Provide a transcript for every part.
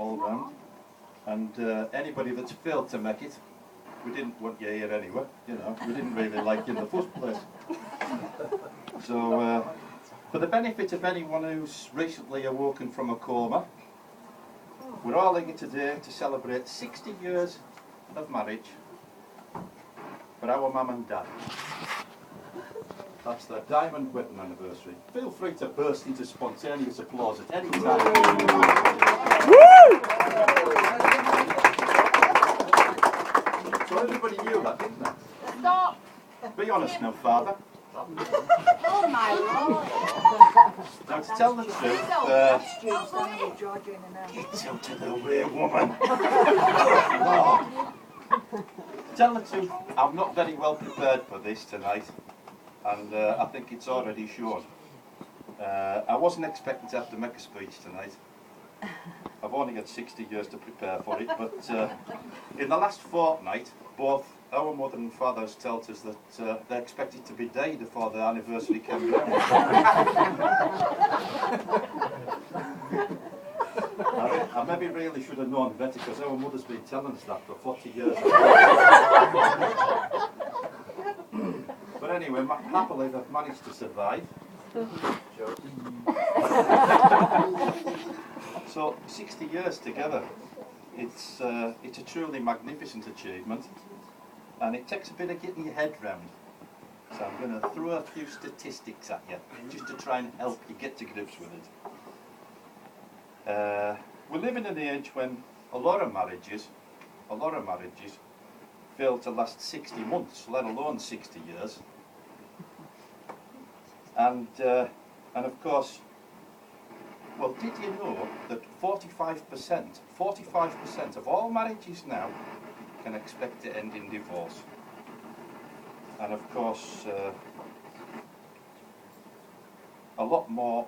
all round. And anybody that's failed to make it, we didn't want you here anyway, you know, we didn't really like you in the first place. So, for the benefit of anyone who's recently awoken from a coma, we're all here today to celebrate 60 years of marriage for our mum and dad. That's the diamond wedding anniversary. Feel free to burst into spontaneous applause at any time. So everybody knew that, didn't they? Stop! Be honest now, Father. Oh my Lord! Now, to tell the truth, get out of the way, woman. Lord. To tell the truth, I'm not very well prepared for this tonight, and I think it's already shown. I wasn't expecting to have to make a speech tonight. I've only had 60 years to prepare for it, but in the last fortnight, both our mother and father has told us that they expected to be dead before the anniversary came around. I maybe really should have known better, because our mother's been telling us that for 40 years. But anyway, happily they've managed to survive. So 60 years together, it's a truly magnificent achievement, and it takes a bit of getting your head round. So I'm going to throw a few statistics at you, just to try and help you get to grips with it. We live in an age when a lot of marriages fail to last 60 months, let alone 60 years. And of course, well, did you know that 45% of all marriages now can expect to end in divorce? And of course, a lot more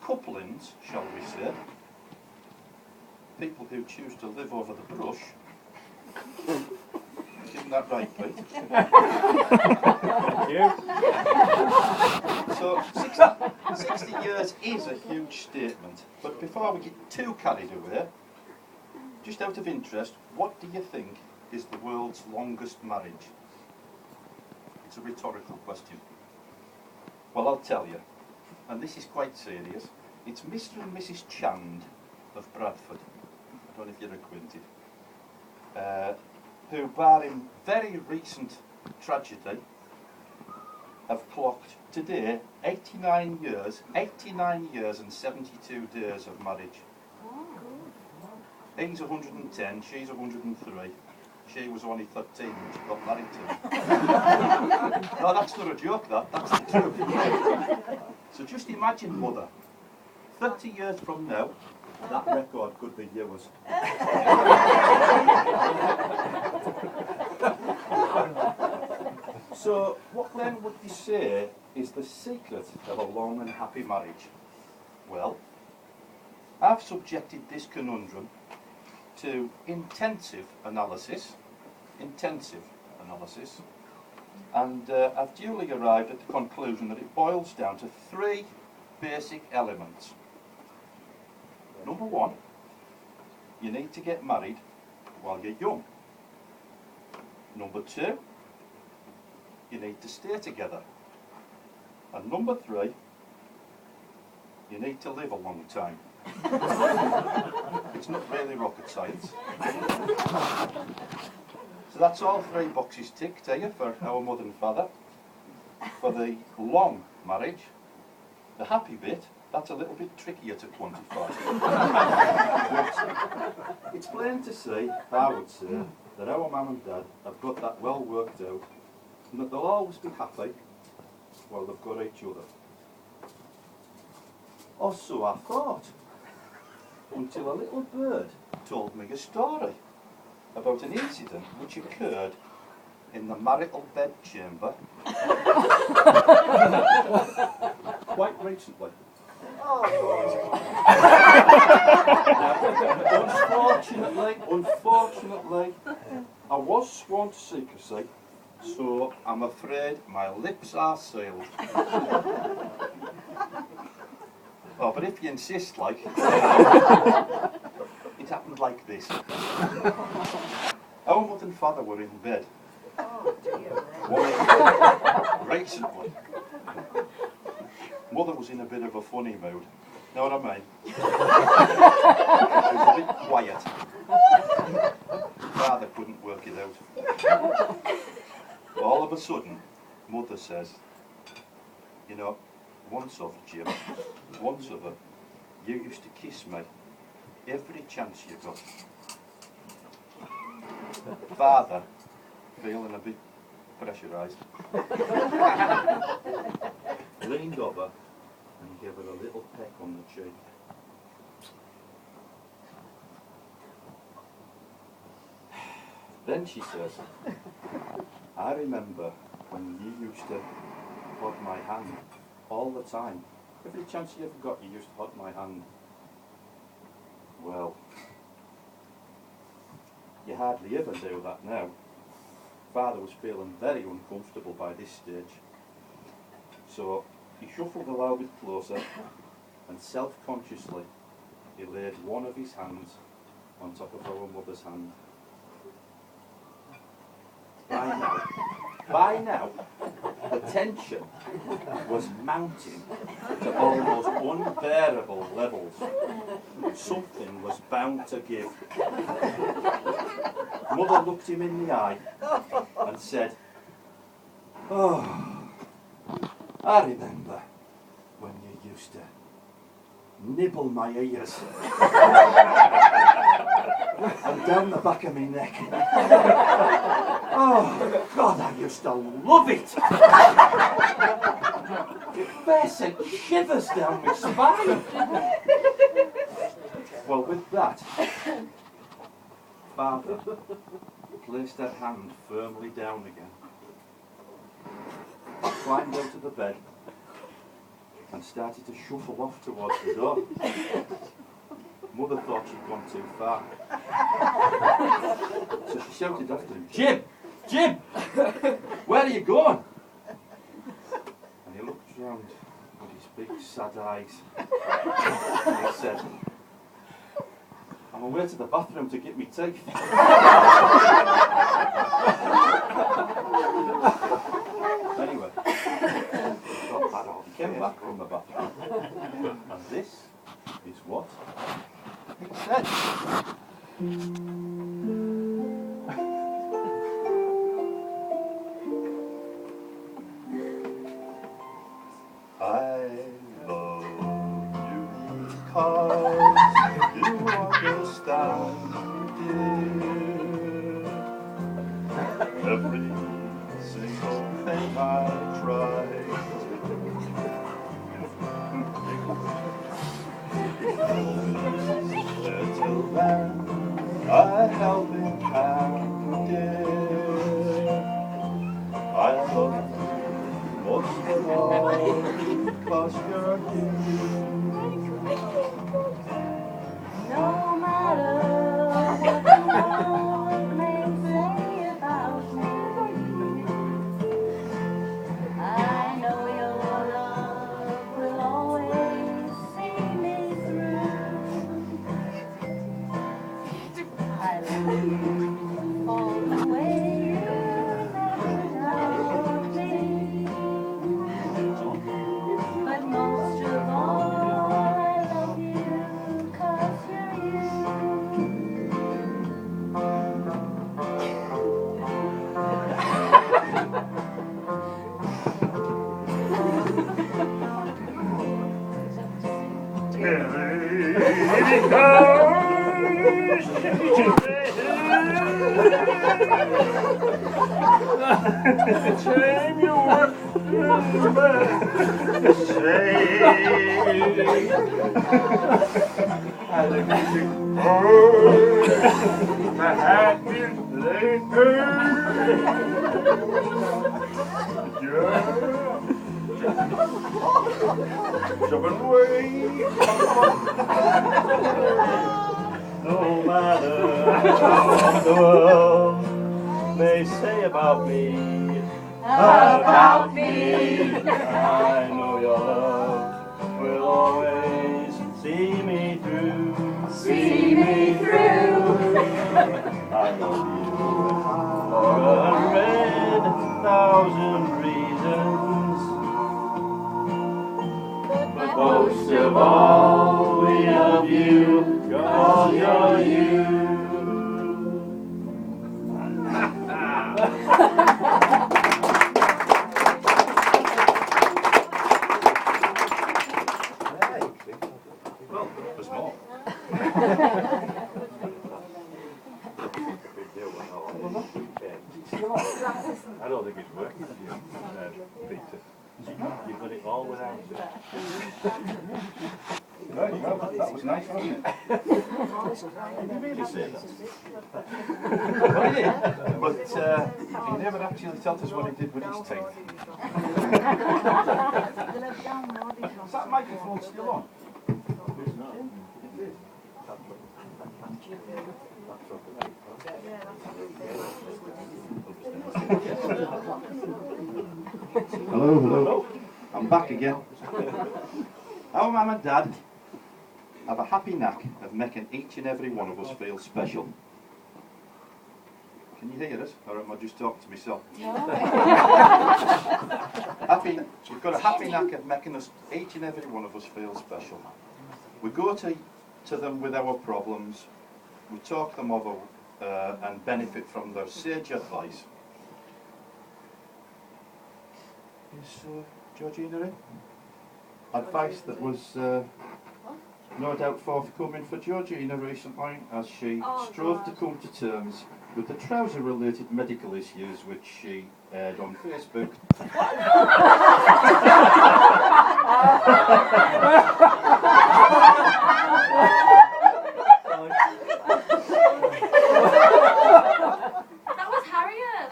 couplings, shall we say, people who choose to live over the brush. Isn't that right, Pete? Thank you. So 60 years is a huge statement, but before we get too carried away, just out of interest, what do you think is the world's longest marriage? It's a rhetorical question. Well, I'll tell you, and this is quite serious. It's Mr. and Mrs. Chand of Bradford. I don't know if you're acquainted. Who, barring very recent tragedy, have clocked today 89 years and 72 days of marriage. He's 110, she's 103. She was only 13 when she got married to him. No, that's not a joke, that's the truth. So just imagine, mother, 30 years from now, that record could be yours. So, what then would you say is the secret of a long and happy marriage? Well, I've subjected this conundrum to intensive analysis, and I've duly arrived at the conclusion that it boils down to three basic elements. Number one, you need to get married while you're young. Number two, you need to stay together. And number three, you need to live a long time. It's not really rocket science. So that's all three boxes ticked here for our mother and father. For the long marriage, the happy bit, that's a little bit trickier to quantify. But it's plain to see, I would say, that our mum and dad have got that well worked out, and that they'll always be happy while they've got each other. Or so I thought, until a little bird told me a story about an incident which occurred in the marital bedchamber quite recently. Unfortunately, I was sworn to secrecy, so I'm afraid my lips are sealed. Oh, but if you insist, like, it happened this. Our mother and father were in bed. Oh, dear. One recently. Mother was in a bit of a funny mood. Know what I mean? It was a bit quiet. Father couldn't work it out. All of a sudden, Mother says, you know, once over, Jim, once over, you used to kiss me every chance you got. Father, feeling a bit pressurised, leaned over and gave her a little peck on the cheek. Then she says, I remember when you used to hold my hand all the time. Every chance you ever got, you used to hold my hand. Well, you hardly ever do that now. Father was feeling very uncomfortable by this stage. So he shuffled a little bit closer and self-consciously he laid one of his hands on top of our mother's hand. By now, the tension was mounting to almost unbearable levels. Something was bound to give. Mother looked him in the eye and said, oh, I remember when you used to nibble my ears and down the back of my neck. Oh, God, I used to love it. It fair sent shivers down my spine. Well, with that, Father placed her hand firmly down again, climbed out of the bed, and started to shuffle off towards the door. Mother thought she'd gone too far. So she shouted after him, Jim! Jim! Where are you going? And he looked round with his big sad eyes and he said, I'm away to the bathroom to get me teeth. Anyway, not bad off. He came back from the bathroom and this is what he said. I love you because you understand, dear. Every single thing I try. Little man, I held in hand, dear. I love you most of all, because you're here. No matter what the world may say about me, I know your love will always see me through. I love you all the way you never doubt me, but most of all I love you 'cause you're you. No matter what the world may say about me, About me. I know your love will always see me through. See me through. love you for 100,000 reasons. But most of all, we love you 'cause you're you. Well, there's more. I don't think it's working, Peter. You've got it all without it. Right, well, that was nice, wasn't it? Did you really say that? Well, he did, but he never actually told us what he did with his teeth. Is that microphone still on? Hello, hello. I'm back again. Our mum and dad have a happy knack of making each and every one of us feel special. Can you hear us, or am I just talking to myself? We've got a happy knack of making each and every one of us feel special. We go to them with our problems, we talk them over and benefit from their sage advice. Is Georgina in? Advice that was no doubt forthcoming for Georgina recently as she strove to come to terms with the trouser-related medical issues which she aired on Facebook. That was Harriet.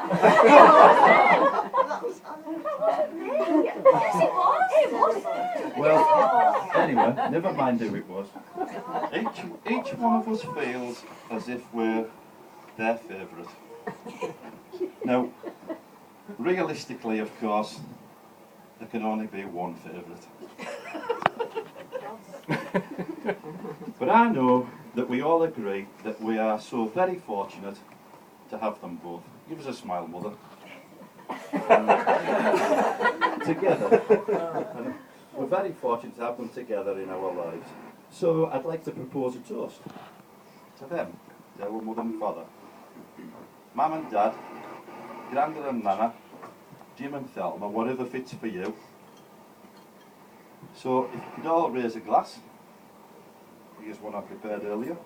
Yes, it was. It was. Well, anyway, never mind who it was. Each one of us feels as if we're their favourite. Now, realistically, of course, there can only be one favourite. But I know that we all agree that we are so very fortunate to have them both. Give us a smile, Mother. Together. We're very fortunate to have them together in our lives. So I'd like to propose a toast to them, to our mother and father. Mum and Dad, Granda and Nana, Jim and Thelma, whatever fits for you. So if you could all raise a glass. Here's one I prepared earlier.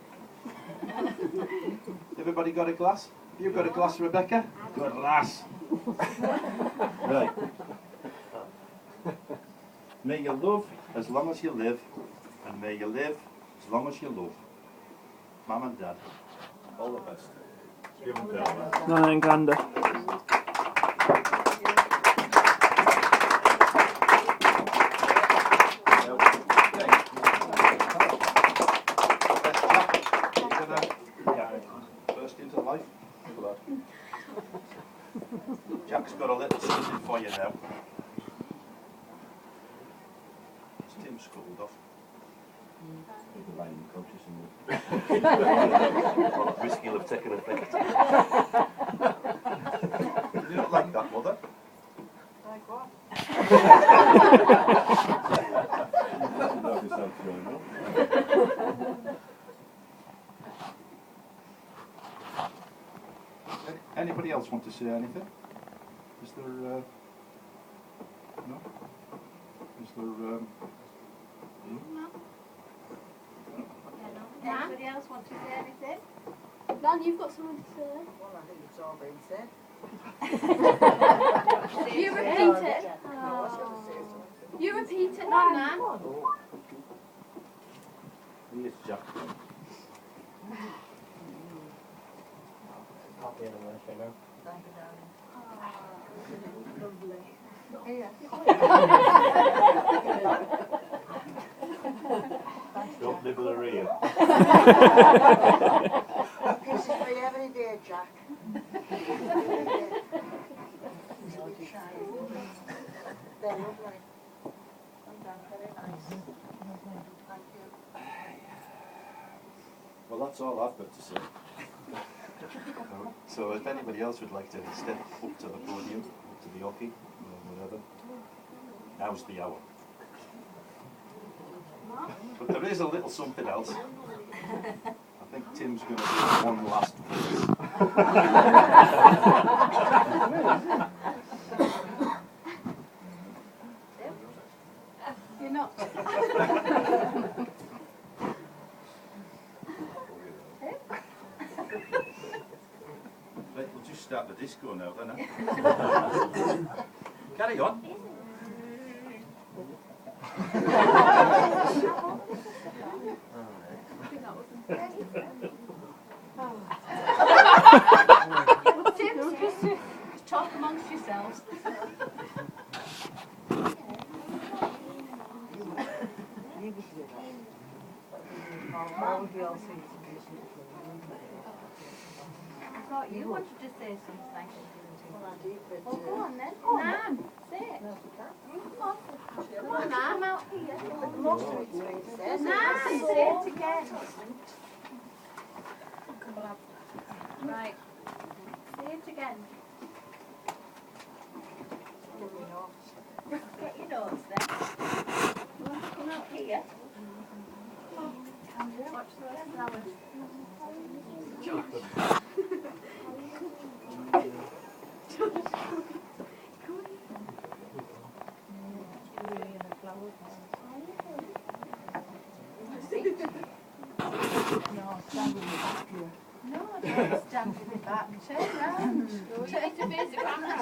Everybody got a glass? You've got a glass, Rebecca? Good lass. Right. May you love as long as you live, and may you live as long as you love. Mum and Dad, all the best. Give them down. Nana and Granda. Burst into life. Jack's got a little something for you now. Tim's cooled off. Lying unconscious and whiskey will have taken effect. You don't like that, Mother? Like what? Anybody else want to say anything? Is there no? Is there Anybody else want to say anything? Dan, you've got something to say. Well, I think it's all been said. You repeat it. No, I was going to say something. You repeat it, Nana. Here's Jack. Happy anniversary now. Thank you, darling. Lovely. Don't nibble her ear. Kisses for you every day, Jack. They're lovely. And they're very nice. Thank you. Well, that's all I've got to say. So if anybody else would like to step up to the podium, up to the hockey, or whatever, now's the hour. But there is a little something else. I think Tim's going to do one last voice. You're not. Right, we'll just start the disco now, then. Carry on. Tim, just talk amongst yourselves. I thought you wanted to say something. Well, go on then. Nan, say it. Come on. Come on, Nan, I'm out here. Most of it's free to say. Nan, say it again. Right. Say it again. Get your notes then. You want to come out here? Watch the rest of ours. No, don't stand with me back. Turn round. Turn to face the camera.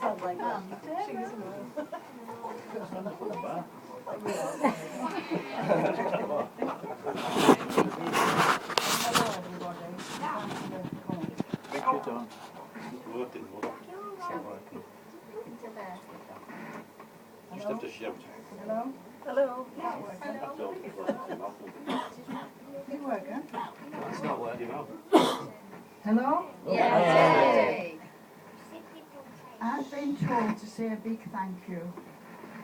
Turn round. Thank you, John. Working, Just have to shout. Hello? Hello. You working? It's not letting him out. Hello? Yay. I've been told to say a big thank you.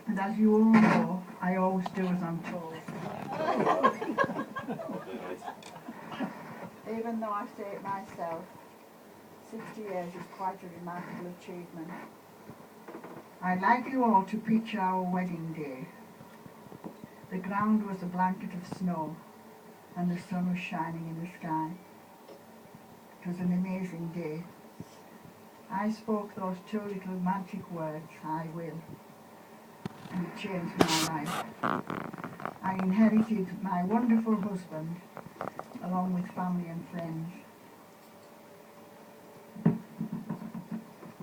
And as you all know, I always do as I'm told. Even though I say it myself, 60 years is quite a remarkable achievement. I'd like you all to picture our wedding day. The ground was a blanket of snow and the sun was shining in the sky. It was an amazing day. I spoke those two little magic words, I will, and it changed my life. I inherited my wonderful husband along with family and friends.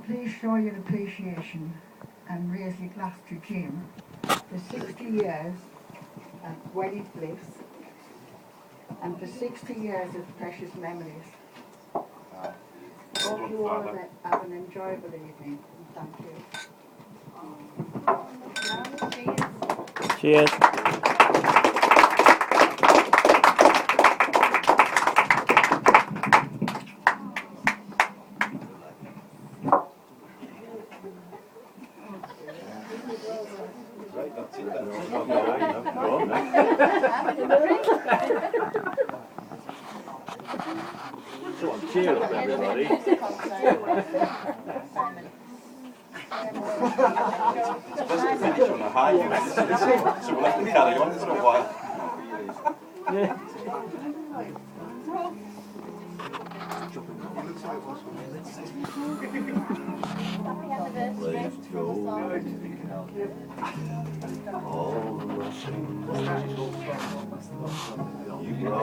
Please show your appreciation and raise your glass to Jim for 60 years of wedded bliss and for 60 years of precious memories. Hope you all have an enjoyable evening. Thank you. Cheers. Right, that's it then. So cheer up, everybody. It's supposed to finish on a high, so we'll have to carry on for a while. Happy anniversary. Let's go. All the blessings. You know.